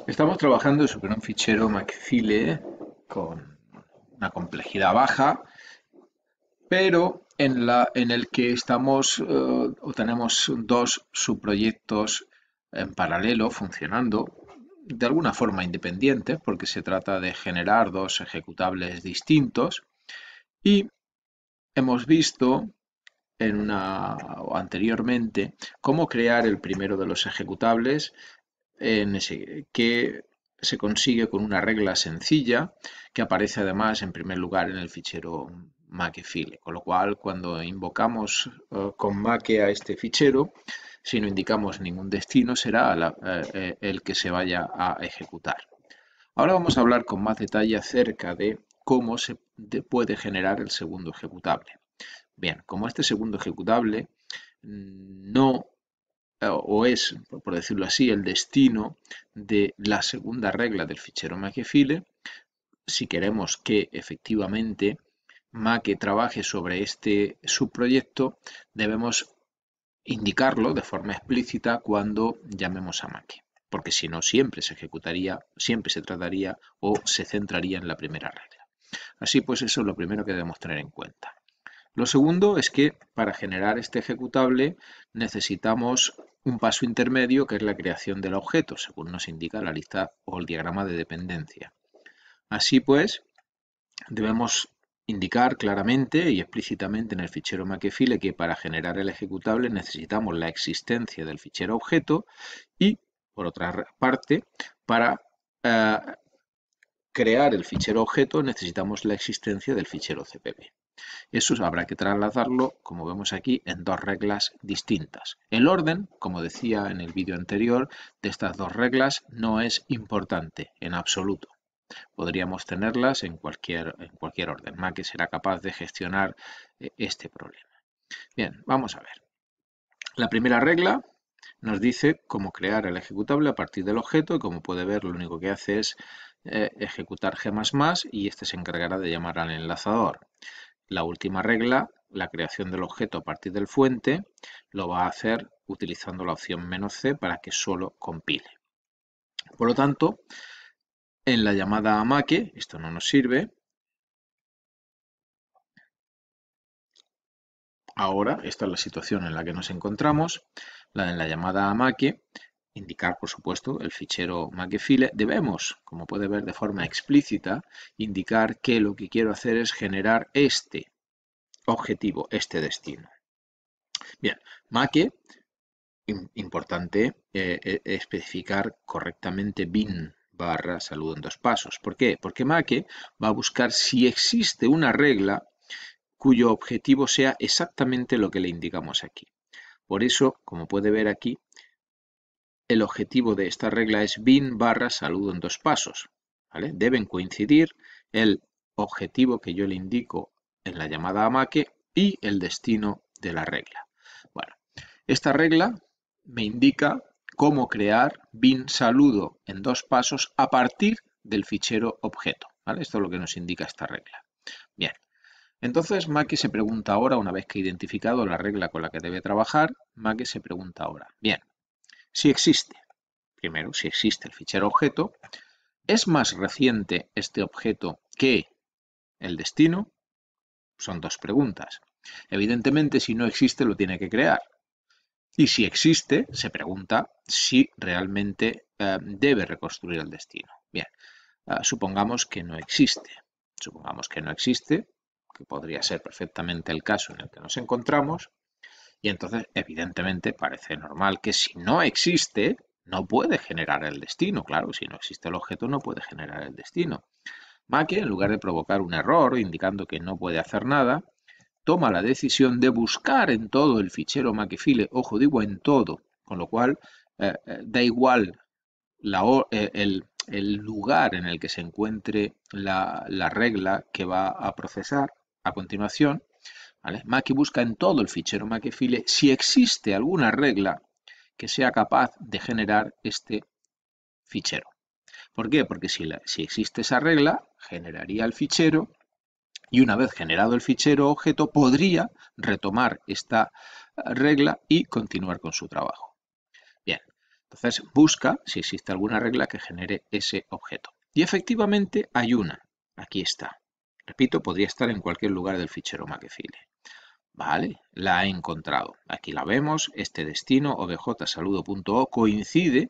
Estamos trabajando sobre un fichero Makefile con una complejidad baja, pero en el que estamos o tenemos dos subproyectos en paralelo funcionando de alguna forma independientes, porque se trata de generar dos ejecutables distintos y hemos visto o anteriormente cómo crear el primero de los ejecutables que se consigue con una regla sencilla que aparece además en primer lugar en el fichero Makefile, con lo cual cuando invocamos con Make a este fichero, si no indicamos ningún destino, será el que se vaya a ejecutar. Ahora vamos a hablar con más detalle acerca de cómo se puede generar el segundo ejecutable. Bien, como este segundo ejecutable no o es, por decirlo así, el destino de la segunda regla del fichero Makefile, si queremos que efectivamente Make trabaje sobre este subproyecto, debemos indicarlo de forma explícita cuando llamemos a Make, porque si no siempre se ejecutaría, siempre se trataría o se centraría en la primera regla. Así pues, eso es lo primero que debemos tener en cuenta. Lo segundo es que para generar este ejecutable necesitamos un paso intermedio que es la creación del objeto, según nos indica la lista o el diagrama de dependencia. Así pues, debemos indicar claramente y explícitamente en el fichero Makefile que para generar el ejecutable necesitamos la existencia del fichero objeto y, por otra parte, para crear el fichero objeto necesitamos la existencia del fichero CPP. Eso habrá que trasladarlo, como vemos aquí, en dos reglas distintas. El orden, como decía en el vídeo anterior, de estas dos reglas no es importante en absoluto. Podríamos tenerlas en cualquier orden. Make será capaz de gestionar este problema. Bien, vamos a ver. La primera regla nos dice cómo crear el ejecutable a partir del objeto y como puede ver lo único que hace es ejecutar G++ y este se encargará de llamar al enlazador. La última regla, la creación del objeto a partir del fuente, lo va a hacer utilizando la opción "-c" para que solo compile. Por lo tanto, en la llamada a Make, esto no nos sirve. Ahora, esta es la situación en la que nos encontramos. En la llamada a Make, indicar, por supuesto, el fichero Makefile. Debemos, como puede ver de forma explícita, indicar que lo que quiero hacer es generar este objetivo, este destino. Bien, Make, importante especificar correctamente bin barra saludo en dos pasos. ¿Por qué? Porque Make va a buscar si existe una regla cuyo objetivo sea exactamente lo que le indicamos aquí. Por eso, como puede ver aquí, el objetivo de esta regla es bin barra saludo en dos pasos. ¿Vale? Deben coincidir el objetivo que yo le indico en la llamada a Make y el destino de la regla. Bueno, esta regla me indica cómo crear bin saludo en dos pasos a partir del fichero objeto. ¿Vale? Esto es lo que nos indica esta regla. Bien, entonces Make se pregunta ahora, una vez que ha identificado la regla con la que debe trabajar, Make se pregunta ahora, bien, si existe, primero, si existe el fichero objeto, ¿es más reciente este objeto que el destino? Son dos preguntas. Evidentemente, si no existe, lo tiene que crear. Y si existe, se pregunta si realmente debe reconstruir el destino. Bien, supongamos que no existe. Supongamos que no existe, que podría ser perfectamente el caso en el que nos encontramos, y entonces, evidentemente, parece normal que si no existe, no puede generar el destino. Claro, si no existe el objeto, no puede generar el destino. Make, en lugar de provocar un error indicando que no puede hacer nada, toma la decisión de buscar en todo el fichero Makefile, ojo, digo en todo, con lo cual da igual el lugar en el que se encuentre la regla que va a procesar a continuación. ¿Vale? Make busca en todo el fichero Makefile si existe alguna regla que sea capaz de generar este fichero. ¿Por qué? Porque si existe esa regla, generaría el fichero y una vez generado el fichero objeto podría retomar esta regla y continuar con su trabajo. Bien, Entonces busca si existe alguna regla que genere ese objeto. Y efectivamente hay una. Aquí está. Repito, podría estar en cualquier lugar del fichero Makefile. Vale, la he encontrado. Aquí la vemos. Este destino objsaludo.o coincide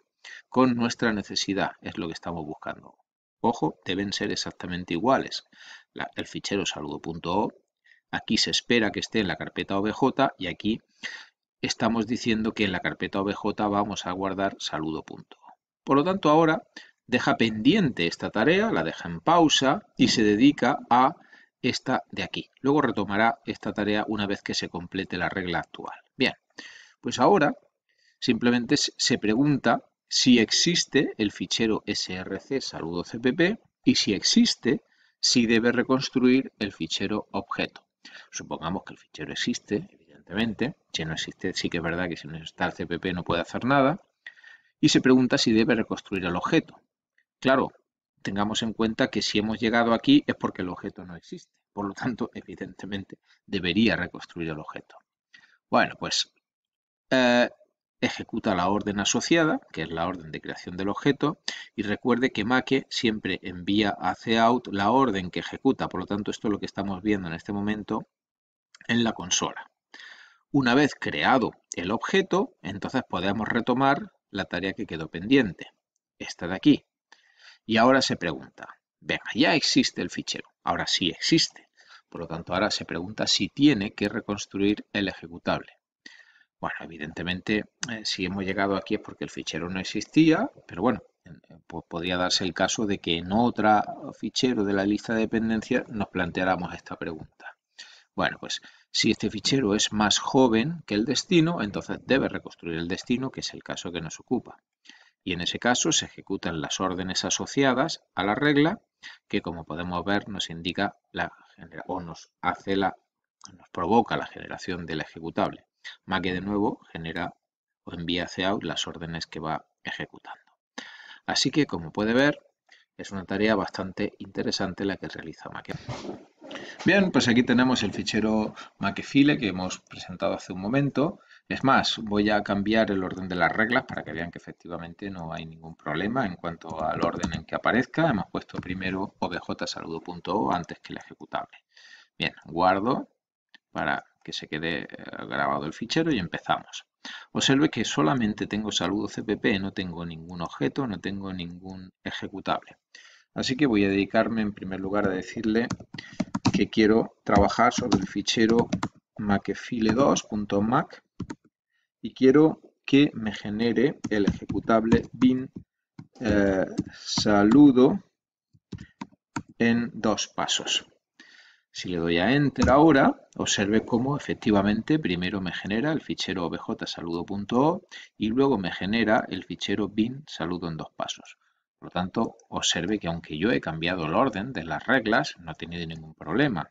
con nuestra necesidad. Es lo que estamos buscando. Ojo, deben ser exactamente iguales. El fichero saludo.o, aquí se espera que esté en la carpeta obj y aquí estamos diciendo que en la carpeta obj vamos a guardar saludo.o. Por lo tanto, ahora deja pendiente esta tarea, la deja en pausa y se dedica a esta de aquí. Luego retomará esta tarea una vez que se complete la regla actual. Bien, pues ahora simplemente se pregunta si existe el fichero src saludo.cpp y si existe, si debe reconstruir el fichero objeto. Supongamos que el fichero existe, evidentemente. Si no existe, sí que es verdad que si no está el cpp no puede hacer nada. Y se pregunta si debe reconstruir el objeto. Claro, tengamos en cuenta que si hemos llegado aquí es porque el objeto no existe. Por lo tanto, evidentemente, debería reconstruir el objeto. Bueno, pues ejecuta la orden asociada, que es la orden de creación del objeto, y recuerde que make siempre envía a cout la orden que ejecuta. Por lo tanto, esto es lo que estamos viendo en este momento en la consola. Una vez creado el objeto, entonces podemos retomar la tarea que quedó pendiente, esta de aquí. Y ahora se pregunta, venga, ya existe el fichero, ahora sí existe. Por lo tanto, ahora se pregunta si tiene que reconstruir el ejecutable. Bueno, evidentemente, si hemos llegado aquí es porque el fichero no existía, pero bueno, pues podría darse el caso de que en otro fichero de la lista de dependencias nos planteáramos esta pregunta. Bueno, pues si este fichero es más joven que el destino, entonces debe reconstruir el destino, que es el caso que nos ocupa. Y en ese caso se ejecutan las órdenes asociadas a la regla, que como podemos ver nos indica nos provoca la generación del ejecutable. Make de nuevo genera o envía a cout las órdenes que va ejecutando. Así que como puede ver, es una tarea bastante interesante la que realiza Make. Bien, pues aquí tenemos el fichero Makefile que hemos presentado hace un momento. Es más, voy a cambiar el orden de las reglas para que vean que efectivamente no hay ningún problema en cuanto al orden en que aparezca. Hemos puesto primero objsaludo.o antes que el ejecutable. Bien, guardo para que se quede grabado el fichero y empezamos. Observe que solamente tengo saludo cpp, no tengo ningún objeto, no tengo ningún ejecutable. Así que voy a dedicarme en primer lugar a decirle que quiero trabajar sobre el fichero makefile2.mac y quiero que me genere el ejecutable bin saludo en 2 pasos. Si le doy a Enter ahora, observe cómo efectivamente primero me genera el fichero objsaludo.o y luego me genera el fichero bin saludo en 2 pasos. Por lo tanto, observe que aunque yo he cambiado el orden de las reglas, no he tenido ningún problema.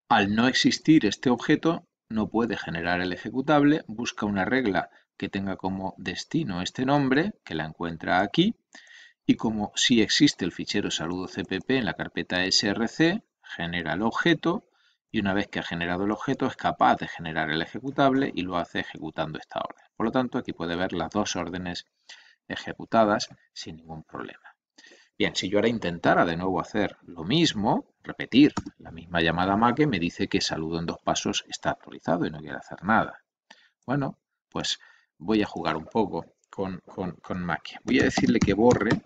Al no existir este objeto, no puede generar el ejecutable, busca una regla que tenga como destino este nombre, que la encuentra aquí, y como sí existe el fichero saludo.cpp en la carpeta src, genera el objeto, y una vez que ha generado el objeto es capaz de generar el ejecutable y lo hace ejecutando esta orden. Por lo tanto, aquí puede ver las dos órdenes ejecutadas sin ningún problema. Bien, si yo ahora intentara de nuevo hacer lo mismo, repetir la misma llamada make, me dice que saludo en 2 pasos está actualizado y no quiere hacer nada. Bueno, pues voy a jugar un poco con make. Voy a decirle que borre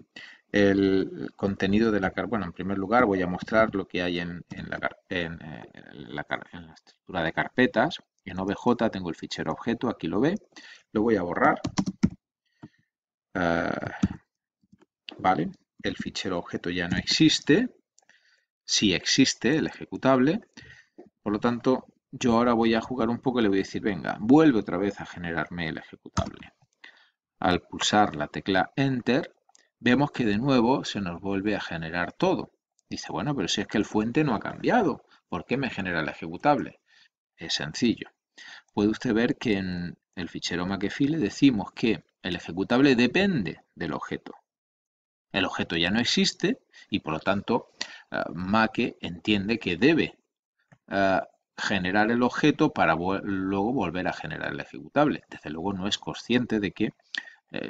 el contenido de la carpeta. Bueno, en primer lugar voy a mostrar lo que hay en la estructura de carpetas. En obj tengo el fichero objeto, aquí lo ve. Lo voy a borrar. Vale. El fichero objeto ya no existe, sí existe el ejecutable, por lo tanto yo ahora voy a jugar un poco y le voy a decir, venga, vuelve otra vez a generarme el ejecutable. Al pulsar la tecla Enter, vemos que de nuevo se nos vuelve a generar todo. Dice, bueno, pero si es que el fuente no ha cambiado, ¿por qué me genera el ejecutable? Es sencillo. Puede usted ver que en el fichero Makefile decimos que el ejecutable depende del objeto. El objeto ya no existe y por lo tanto Make entiende que debe generar el objeto para luego volver a generar el ejecutable. Desde luego no es consciente de que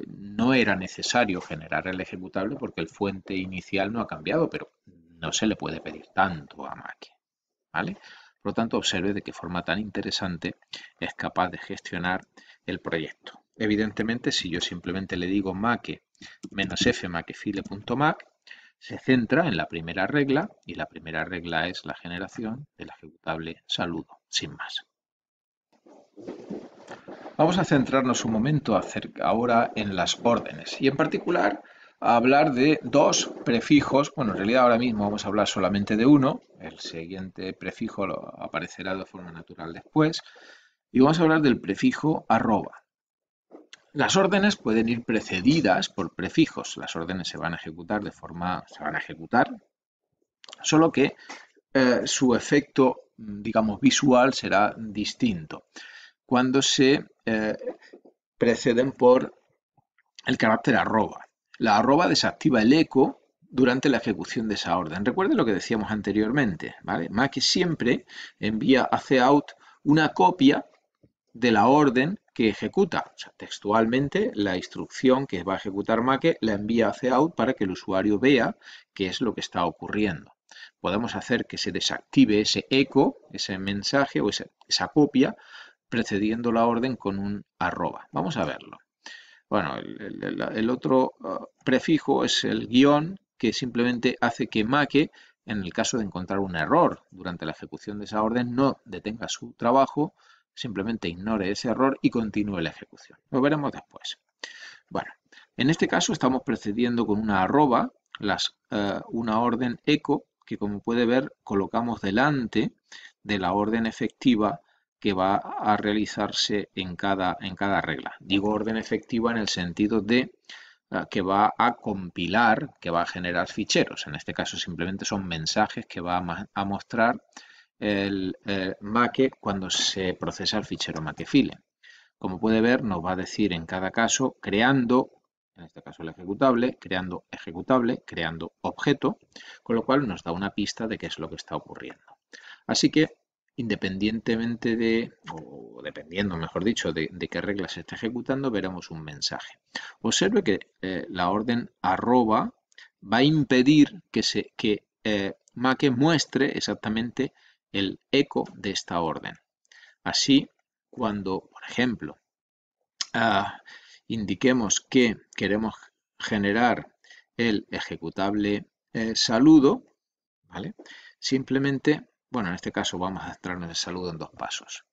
no era necesario generar el ejecutable porque el fuente inicial no ha cambiado, pero no se le puede pedir tanto a Make, ¿vale? Por lo tanto, observe de qué forma tan interesante es capaz de gestionar el proyecto. Evidentemente, si yo simplemente le digo make -f makefile.make, se centra en la primera regla, y la primera regla es la generación del ejecutable saludo, sin más. Vamos a centrarnos un momento ahora en las órdenes, y en particular a hablar de dos prefijos. Bueno, en realidad ahora mismo vamos a hablar solamente de uno, el siguiente prefijo aparecerá de forma natural después, y vamos a hablar del prefijo arroba. Las órdenes pueden ir precedidas por prefijos. Las órdenes se van a ejecutar solo que su efecto, digamos, visual será distinto cuando se preceden por el carácter arroba. La arroba desactiva el eco durante la ejecución de esa orden. Recuerden lo que decíamos anteriormente, ¿vale? Make siempre envía a cout una copia de la orden que ejecuta. O sea, textualmente, la instrucción que va a ejecutar Make la envía a cout para que el usuario vea qué es lo que está ocurriendo. Podemos hacer que se desactive ese eco, ese mensaje o esa copia, precediendo la orden con un arroba. Vamos a verlo. Bueno, el otro prefijo es el guión, que simplemente hace que Make, en el caso de encontrar un error durante la ejecución de esa orden, no detenga su trabajo, simplemente ignore ese error y continúe la ejecución. Lo veremos después. Bueno, en este caso estamos precediendo con una arroba una orden eco que, como puede ver, colocamos delante de la orden efectiva que va a realizarse en cada regla. Digo orden efectiva en el sentido de que va a compilar, que va a generar ficheros. En este caso simplemente son mensajes que va a mostrar el Make cuando se procesa el fichero Makefile. Como puede ver, nos va a decir en cada caso creando, en este caso el ejecutable, creando objeto, con lo cual nos da una pista de qué es lo que está ocurriendo. Así que, independientemente o dependiendo, mejor dicho, de qué regla se esté ejecutando, veremos un mensaje. Observe que la orden arroba va a impedir que Make muestre exactamente el eco de esta orden. Así, cuando, por ejemplo, indiquemos que queremos generar el ejecutable saludo, ¿vale? Simplemente, bueno, en este caso vamos a centrarnos en el saludo en dos pasos.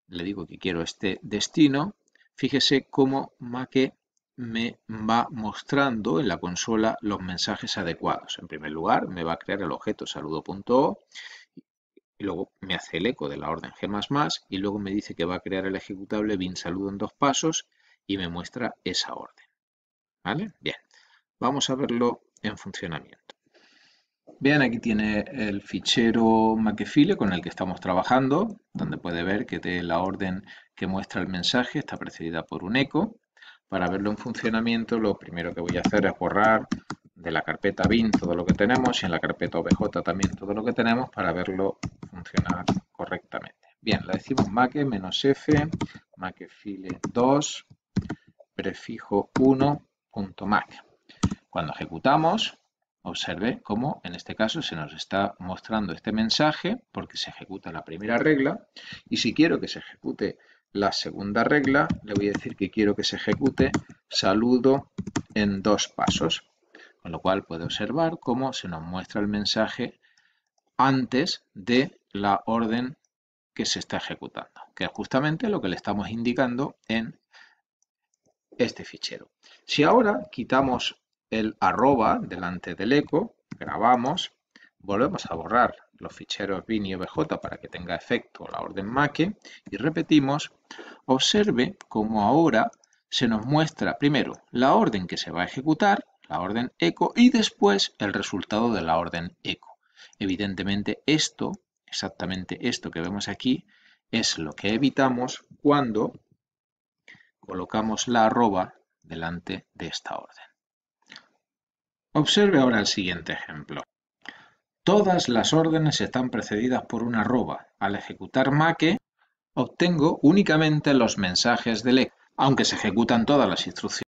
Le digo que quiero este destino. Fíjese cómo Make me va mostrando en la consola los mensajes adecuados. En primer lugar, me va a crear el objeto saludo.o y luego me hace el eco de la orden G++, y luego me dice que va a crear el ejecutable bin saludo en dos pasos y me muestra esa orden. ¿Vale? Bien, vamos a verlo en funcionamiento. Bien, aquí tiene el fichero Makefile con el que estamos trabajando, donde puede ver que la orden que muestra el mensaje está precedida por un eco. Para verlo en funcionamiento, lo primero que voy a hacer es borrar de la carpeta bin todo lo que tenemos y en la carpeta obj también todo lo que tenemos para verlo funcionar correctamente. Bien, le decimos make -f makefile2 prefijo 1.make. Cuando ejecutamos, observe cómo en este caso se nos está mostrando este mensaje porque se ejecuta la primera regla, y si quiero que se ejecute la segunda regla, le voy a decir que quiero que se ejecute saludo en dos pasos, con lo cual puede observar cómo se nos muestra el mensaje antes de la orden que se está ejecutando, que es justamente lo que le estamos indicando en este fichero. Si ahora quitamos el arroba delante del eco, grabamos, volvemos a borrar los ficheros bin y obj para que tenga efecto la orden make y repetimos, observe cómo ahora se nos muestra primero la orden que se va a ejecutar, la orden eco, y después el resultado de la orden eco. Evidentemente exactamente esto que vemos aquí, es lo que evitamos cuando colocamos la arroba delante de esta orden. Observe ahora el siguiente ejemplo. Todas las órdenes están precedidas por una arroba. Al ejecutar make, obtengo únicamente los mensajes del eco, aunque se ejecutan todas las instrucciones